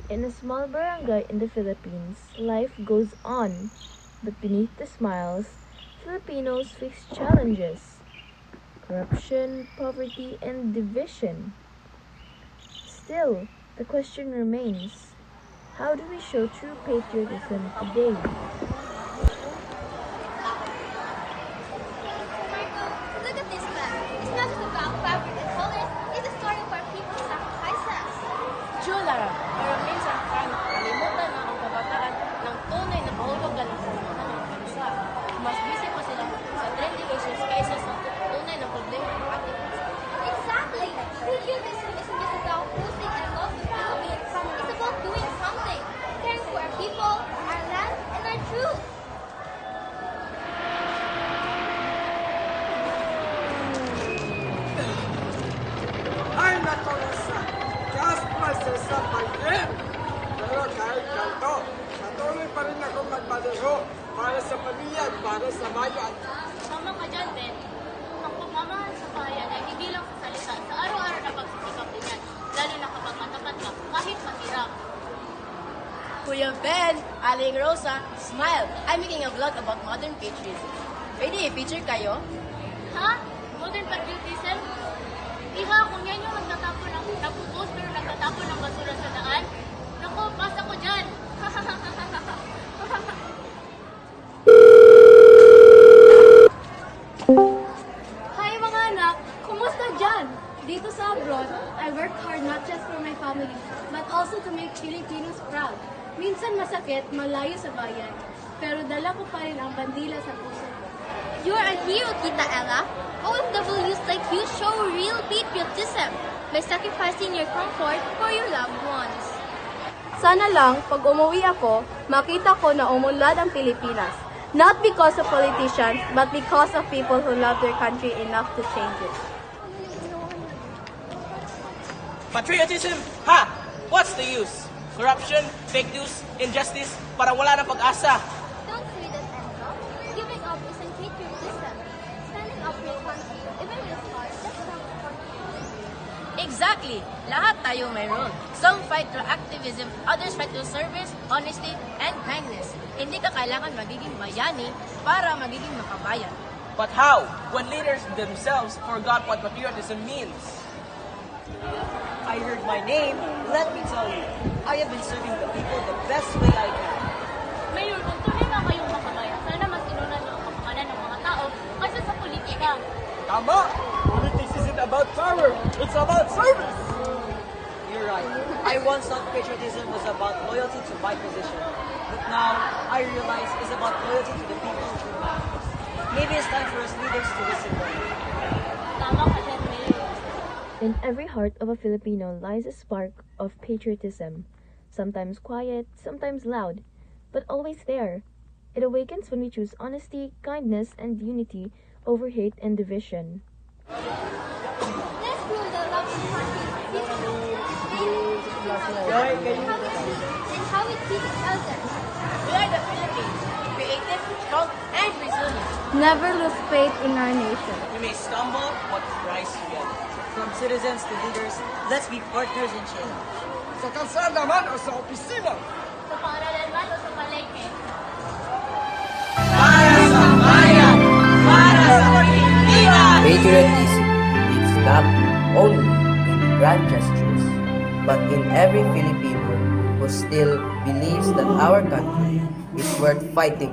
In a small barangay in the Philippines, life goes on, but beneath the smiles, Filipinos face challenges: corruption, poverty, and division. Still, the question remains: how do we show true patriotism today? Look at this flag. It's not just about fabric and colors, it's a story of our people's sacrifices. True, Lara. Pero minsan, kalimutan na ang kabataan ng tunay na kahulugan ng pamumunan ng bansa. Mas busy pa sila sa trending issues kaysa sa tunay na problema ng ating bansa. Exactly. Patriotism isn't just about boasting and love the Philippines. It's about doing something, caring for our people, our land, and our truth. Ay, nako, Rosa. Just process up my friend. Pero kahit ganito, patuloy pa rin ako magmaneho para sa pamilya at para sa bayan. Tama ka dyan, Ben. Ang pagmamahal sa bayan ay hindi lang sa salita, sa araw-araw na pagsisikap din yan. Lalo na kapag matapat ka, kahit mahirap. Kuya Ben, Aling Rosa, smile! I'm making a vlog about modern patriotism. Pwede i-feature kayo? Ha? Modern patriotism? Iha, kung yan yung nagpo-post pero nagtatapon ng basura sa daan, naku, pasa ko dyan! Hi mga anak! Kumusta dyan? Dito sa abroad, I work hard not just for my family, but also to make Filipinos proud. Minsan masakit, malayo sa bayan, pero dala ko pa rin ang bandila sa puso ko. You're a hero, Tita Ella. OFWs like you show real patriotism by sacrificing your comfort for your loved ones. Sana lang, pag umuwi ako, makita ko na umunlad ang Pilipinas. Not because of politicians, but because of people who love their country enough to change it. Patriotism? Ha! What's the use? Corruption, fake news, injustice, parang wala ng pag-asa. Don't say that, Ella. Giving up isn't patriotism. Standing up for your country, even with a scar, that's not patriotism. Exactly! Lahat tayo mayroon. Some fight through activism, others fight through service, honesty, and kindness. Hindi ka kailangan magiging bayani para magiging makabayan. But how? When leaders themselves forgot what patriotism means. I heard my name, let me tell you, I have been serving the people the best way I can. Mayor, kung tunay na kayong makabayan, sana mas inunan niyo ang kapakanan ng mga tao kaysa sa politika. Tama! Politics isn't about power, it's about service! You're right. I once thought patriotism was about loyalty to my position. But now, I realize it's about loyalty to the people who matters. Maybe it's time for us leaders to listen more. Tama ka dyan, Mayor. In every heart of a Filipino lies a spark of patriotism, sometimes quiet, sometimes loud, but always there. It awakens when we choose honesty, kindness, and unity over hate and division. Let's prove the love of country and how it treats others. We are the Philippines, creative, strong, and resilient. Never lose faith in our nation. We may stumble, but rise together. From citizens to leaders, let's be partners in change. Sa kalsada man o sa opisina, Sa paaralan man o sa palengke. Patriotism is not only in grand gestures, but in every Filipino who still believes that our country is worth fighting